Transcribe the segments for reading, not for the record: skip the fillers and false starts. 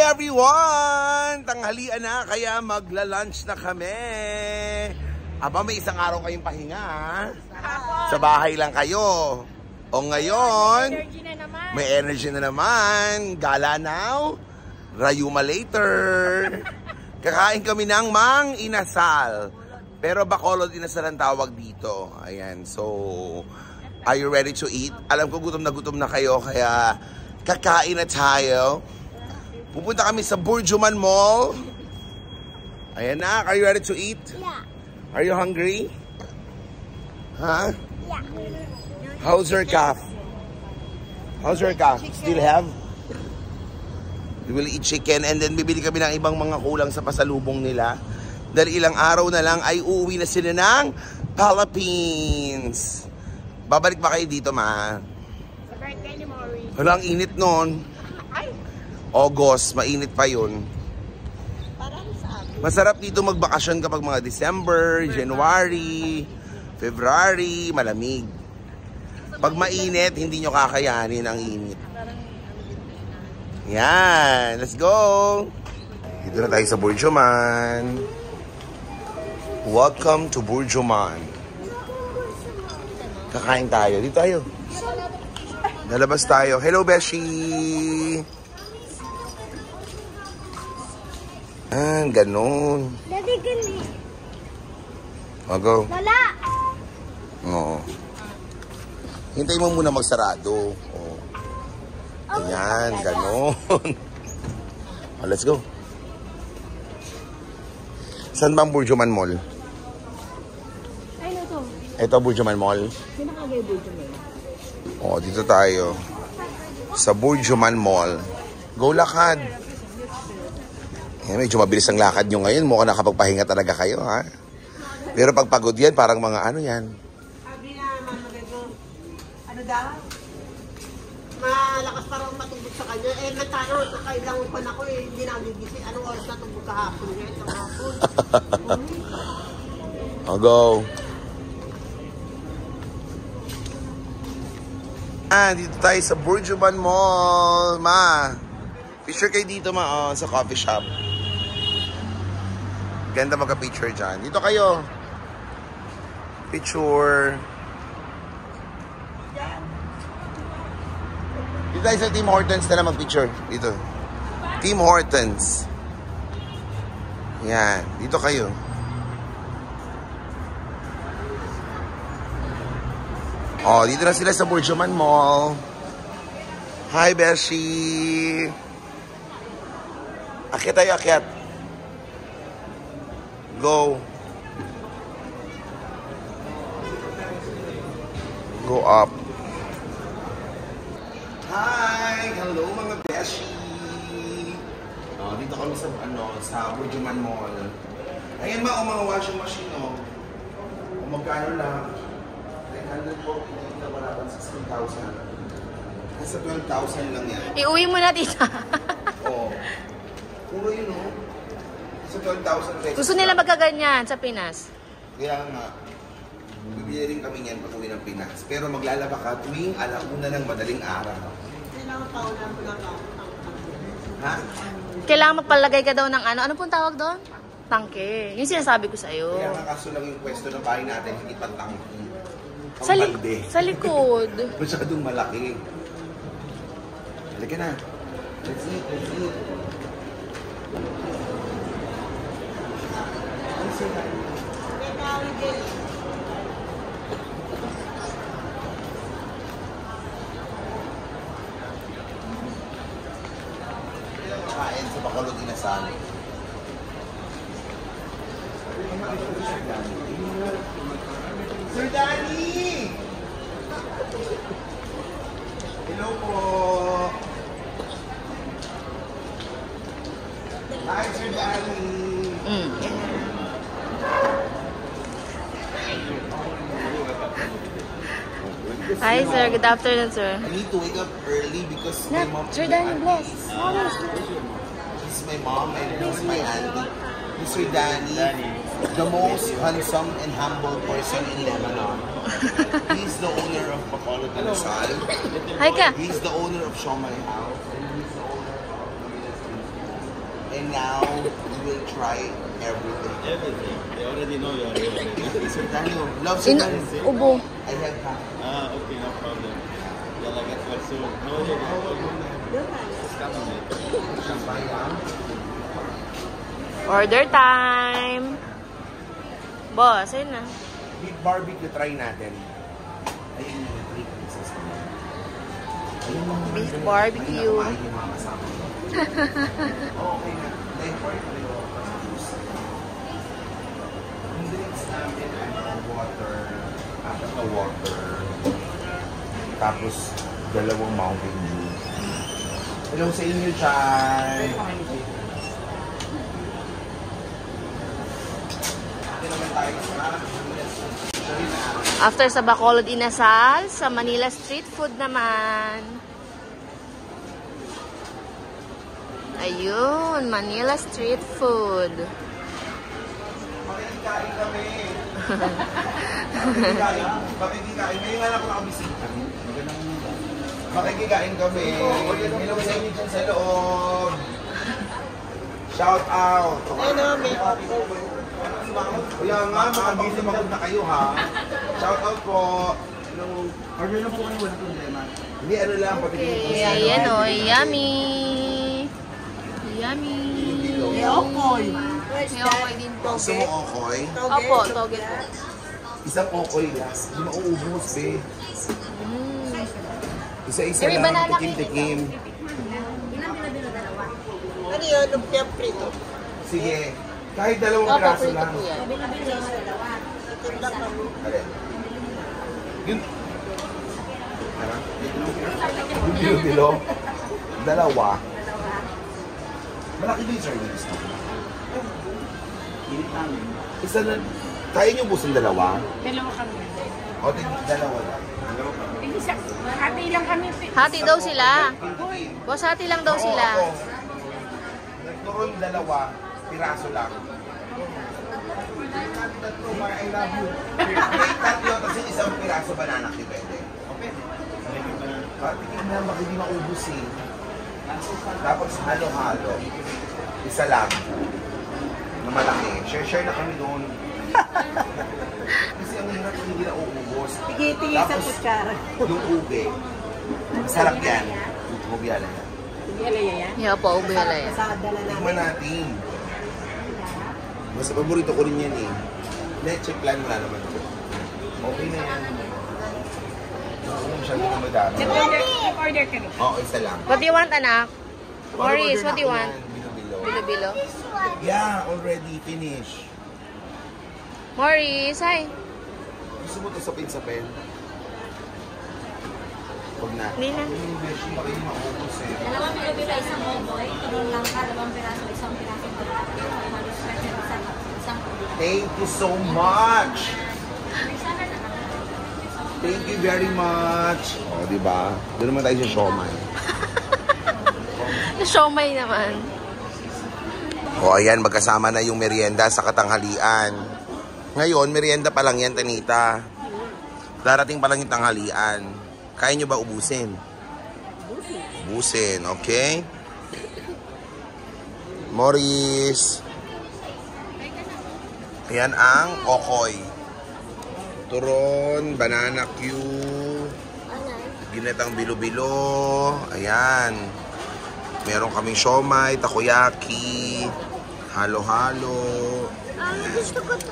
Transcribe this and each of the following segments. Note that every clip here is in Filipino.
everyone! Tanghalian na, kaya magla-lunch na kami. Aba, may isang araw kayong pahinga, ha? Sa bahay lang kayo. O ngayon, may energy na naman. Gala now, rayuma later. Kakain kami ng mang inasal. Pero bacolod inasal ang tawag dito. Ayan, so, are you ready to eat? Alam ko gutom na kayo, kaya kakain na tayo. Pupunta kami sa Burjuman Mall. Ayan na, are you ready to eat? Yeah. Are you hungry? Huh? Yeah. How's your calf? How's your calf? Still have? We will eat chicken and then bibili kami ng ibang mga kulang sa pasalubong nila. Dahil ilang araw na lang ay uuwi na sila ng Philippines. Babalik ba kayo dito, ma? Sa birthday ni Maurice. Wala, ang init nun. August, mainit pa yun. Parang sa amin. Masarap dito magbakasyon kapag mga December, January, February, malamig. Pag mainit, hindi nyo kakayanin ang init. Yan, let's go! Dito na tayo sa Burjuman. Welcome to Burjuman. Kakain tayo. Dito tayo. Nalabas tayo. Hello, Beshi! Ah, ganun. Daddy, gani. O, go. Wala. Oo. Hintayin mo muna magsarado. O. Ayan, ganun. O, let's go. Saan ba ang Burjuman Mall? Ay, ito. Ito, Burjuman Mall. Sino kagay Burjuman? O, dito tayo. Sa Burjuman Mall. Go, lakad. Medyo mabilis ang lakad nyo ngayon. Mukhang nakapagpahinga talaga kayo, ha? Pero pag pagod yan, parang mga ano yan. Sabi na, Mama Bego, ano daw? Malakas parang matubog sa kanya. Eh, natano, nakailang pa na ako eh. Hindi na nagigising. Anong oras natubog kahapon niya? Itong hapon. I'll go. Dito tayo sa Burjuman Mall, ma. Picture kayo dito, ma, sa coffee shop. Ganda magka-picture dyan. Dito kayo. Picture. Dito tayo sa Tim Hortons na mag-picture. Dito. Tim Hortons. Yan. Dito kayo. Oh, dito na sila sa Burjuman Mall. Hi, Beshi. Akyat tayo, akyat. Go. Go up. Hi! Hello mga beshi! Dito kami sa Burjuman Mall. Ayan ba ang mga washing machine, o magkano lang? 300 po, hindi na wala 16,000. Nasa 12,000 lang yan. Iuwi mo na, tita. Oo. Puro yun, o. Sa 12,000 pesos. Gusto nila magkaganyan sa Pinas. Kaya nga, bibili rin kami yan pag uwi ng Pinas. Pero maglalaba ka tuwing alauna ng madaling araw. Kailangan paulan mo lang ako. Ha? Kailangan magpalagay ka daw ng ano. Ano pong tawag doon? Tangke. Yung sinasabi ko sa'yo. Kaya nga kaso lang yung pwesto ng bahay natin, hindi pantangki. Sa likod. Masyadong malaki. Halika na. Let's eat, let's eat. Kain sa bacolod inasal. Sir Danny! Hello po! Hi, Sir Danny! Hi, sir. Good afternoon, sir. I need to wake up early because my mom... Sir Danny, bless. This is my mom and this is my auntie. Mr. Danny, the most handsome and humble person in Lebanon. He's the owner of Bacolod Inasal. Hi ka. He's the owner of Shomai House. And now, we will try everything. Everything. They already know you are here already. Sir Daniel, love Sir Daniel. Ubo. I have half. Okay, no problem. Yeah, like it was soon. How are you? It's coming later. Order time. Boss, ayun na. Beef barbecue, try natin. Ayun yung 3 pieces. Beef barbecue. Okay na. Yung drinks namin, water, water, tapos 2 Mountain Dew. Hello sa inyo, Chan! After sa Bacolod Inasal, sa Manila Street Food naman. Ayun, Manila Street Food. Makikikain kami. Makikikain. Ngayon nga lang ako nakabisita. Makikikain kami. Hello sa inyo dyan sa loob. Shout out. Ayun, may offer. Kaya nga, makabisi magod na kayo ha. Shout out po. Order na po kayo, walang problema. Hindi, ano lang, patigil po Okay, ayan o, yummy. Yummy. May okoy. May okoy din po. Gusto mo okoy? Opo, toge po. Isang okoy lang. Hindi mauubos, be. Isa-isa May lang, banana tikim-tikim. Ano yun? Lumpia prito. Sige. Kahit 2 Opo, piraso prito lang. po yan. Itinda kami. Alin? Yun. Ano? Yung bilo-bilo. 2. Malaki din service na. Isa na. Kaya niyo busin 2? Dalawa kami. O, 2 lang. Hati lang kami. Hati daw sila. Boss, hati lang daw sila. Oo. Nagturon 2, piraso lang. I love you. Tatlo, kasi isang piraso banana depende. Okay. Patikin na, baka hindi maubos eh. Tapos halo-halo. Isa lang. Na malaki. Share-share na kami doon. Kasi ang hirap hindi na uubos. Tigil-tigil sa kutsara. Yung ube. Masarap yan. Ube yan. Yeah po, ubihala yan. Sa dala namin. Tikman natin. Mas paborito ko rin yan eh. Leche plan wala naman ito. Okay na yan. Hindi masyado na madami. Nag-order ka rin. Oo, isa lang. What do you want, anak? Maurice, what do you want? Bilo-bilo. Bilo-bilo. Yeah, already finished. Maurice, hi. Gusto mo ito sapin-sapin? Huwag na. Hindi na. Yung beshi, baka yung maubos eh. Dalawang bilo-bilo, isang oboy. Turon lang ka, 2 piraso, isang piraso balati. Thank you so much! Thank you very much! O, oh, diba? Doon naman tayo sa siomay. Siomay naman. O, oh, ayan, magkasama na yung merienda sa katanghalian. Ngayon, merienda pa lang yan, Tanita. Darating pa lang yung tanghalian. Kaya nyo ba ubusin? Ubusin, okay? Maurice. Ayan ang okoy. Turon, banana Q. Ginatang bilo-bilo. Ayan. Meron kaming siomay, takoyaki, halo-halo.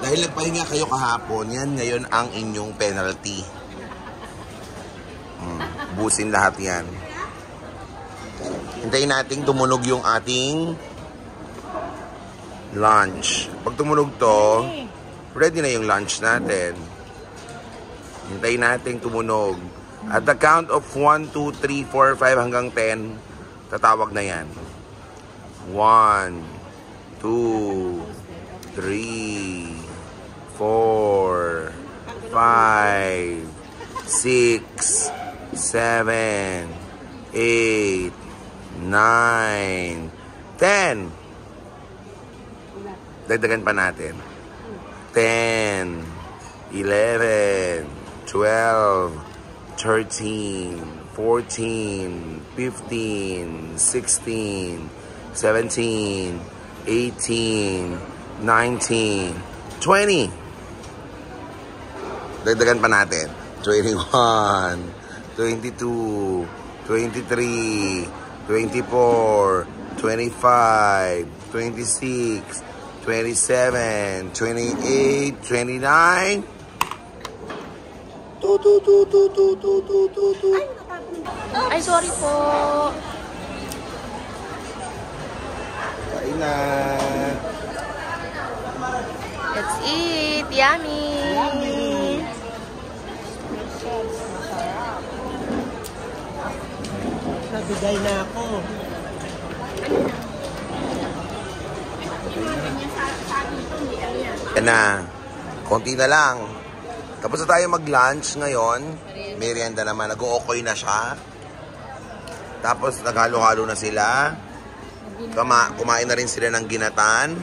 Dahil nagpahinga kayo kahapon, yan ngayon ang inyong penalty. Busin lahat yan. Hintayin natin tumunog yung ating lunch. Pag tumunog to, ready na yung lunch natin. Hintayin natin tumunog. At the count of 1, 2, 3, 4, 5 hanggang 10, tatawag na yan. 1, 2, 3, 4, 5, 6, 7, 8, 9, 10. Dagdagan pa natin. 10, 11, 12, 13, 14, 15, 16, 17, 18, 19, 20. Dagdagan pa natin. 21, 22, 23, 24, 25, 26, 27, 28, 29. Ay, sorry po. Kain na. Let's eat. Yummy. Nabigay na ako. Yan na. Konti na lang. Tapos na tayo mag-lunch ngayon. Merienda naman. Nag-o-okoy na siya. Tapos naghalo-halo na sila. Kumain na rin sila ng ginatan.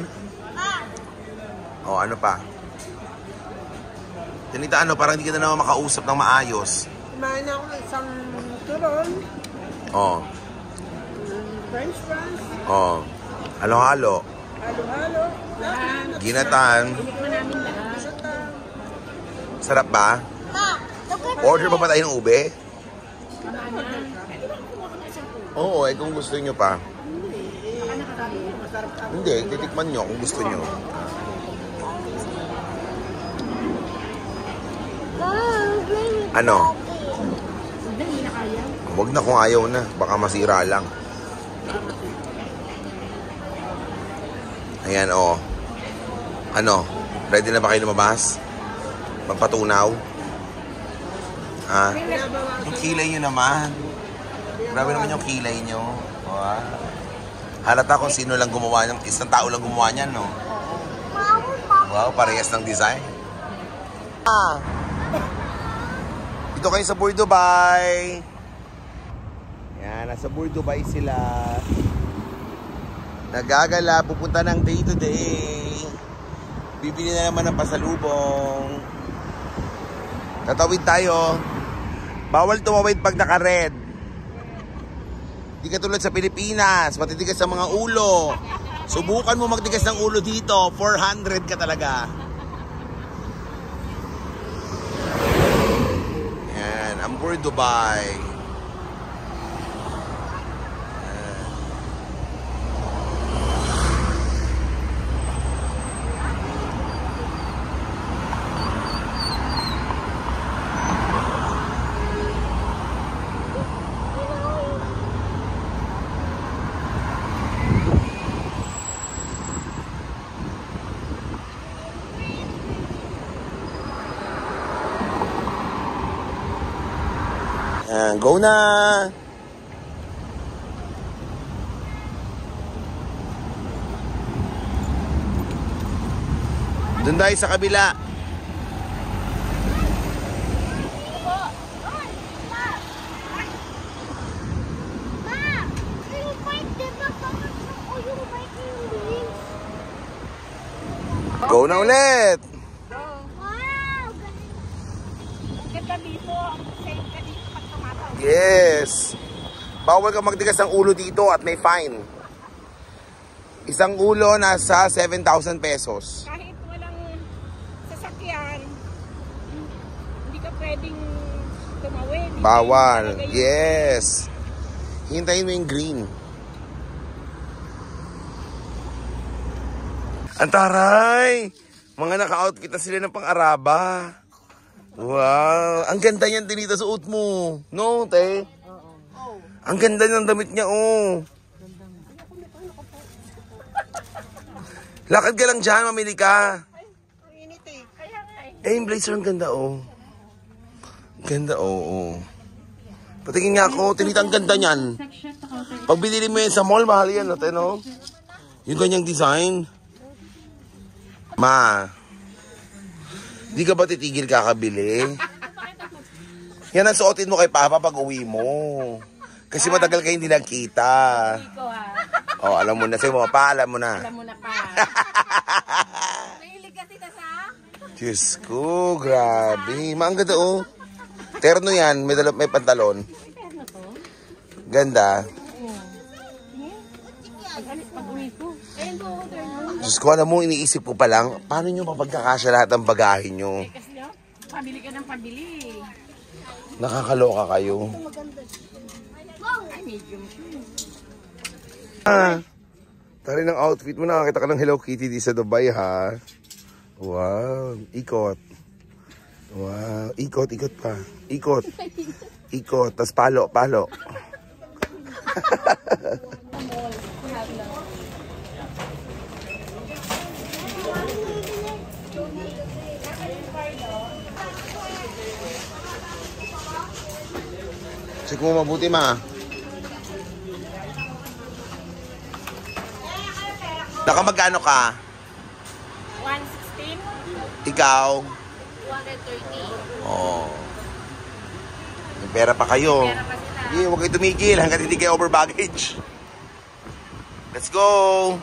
O, ano pa? Tinita, ano, parang hindi ka na naman makausap ng maayos. Kumain ako ng isang turon, O. French fries, O. Halo-halo. halo-halo, Ginatan. Sarap ba? Order pa ba tayo ng ube? Oo, eh kung gusto nyo pa. Hindi, titikman nyo kung gusto nyo. Ano? Huwag na kung ayaw na. Baka masira lang. Ayan, o. Ano? Ready na ba kayo lumabas? Magpatunaw? Ha? Yung kilay nyo naman. Grabe naman yung kilay nyo. Wow. Halata kung sino lang gumawa ng isang tao lang gumawa niyan, no? Wow, parehas ng design. Dito kayo sa Bur Dubai. Yan, nasa Bur Dubai sila. Nagagala, pupunta ng day to day. Bibili na naman ng pasalubong. Tatawid tayo. Bawal tumawid pag naka-red. Di ka tulad sa Pilipinas, matitigas sa mga ulo. Subukan mo magtigas ng ulo dito, 400 ka talaga. Yan, ang Bur Dubai. Yan, go na! Doon tayo sa kabila. Go na ulit! Yes! Bawal ka magtigas ng ulo dito at may fine. Isang ulo nasa 7,000 pesos. Kahit walang sasakyan, hindi ka pwedeng tumawid. Bawal. Yes. Hintayin mo yung green. Antaray! Mga naka-outfit na sila ng pang-araba. Wow! Ang ganda niyan, Tinita, suot mo. No, te? Ang ganda ng damit niya, oh. Lakad ka lang dyan, mamili ka. Ang init eh. Eh, yung blazer ang ganda, oh. Ganda, oh. Patingin nga ako, Tinita, ang ganda niyan. Pag binili mo yan sa mall, mahal yan, no, te, no? Yung ganyang design. Ma, di ka ba titigil kakabili? Yan ang suotin mo kay Papa pag uwi mo. Kasi matagal kayo hindi nagkita. Oh, alam mo na. Sa'yo mo pa, alam mo na. Alam mo na pa. Mahilig kasi na sa... Diyos ko, grabe. Ma, ang ganda, oh. Terno yan, may pantalon. Ganda. Pag uwi ko, Diyos ko, alam mo, iniisip ko pa lang, paano nyo mapagkakasya lahat ng bagahe nyo? Kasi no, pabili ka ng pabili. Nakakaloka kayo. Ay, medium. Tari ng outfit mo, nakakita ka ng Hello Kitty di sa Dubai, ha? Wow, ikot. Wow, ikot pa. Ikot, tas palo. Check mo mabuti, ma. Nakamagkano ka? 116. Ikaw? 230. Oh. May pera pa kayo. Sige, huwag kayo tumigil hanggat hindi kayo over baggage. Let's go!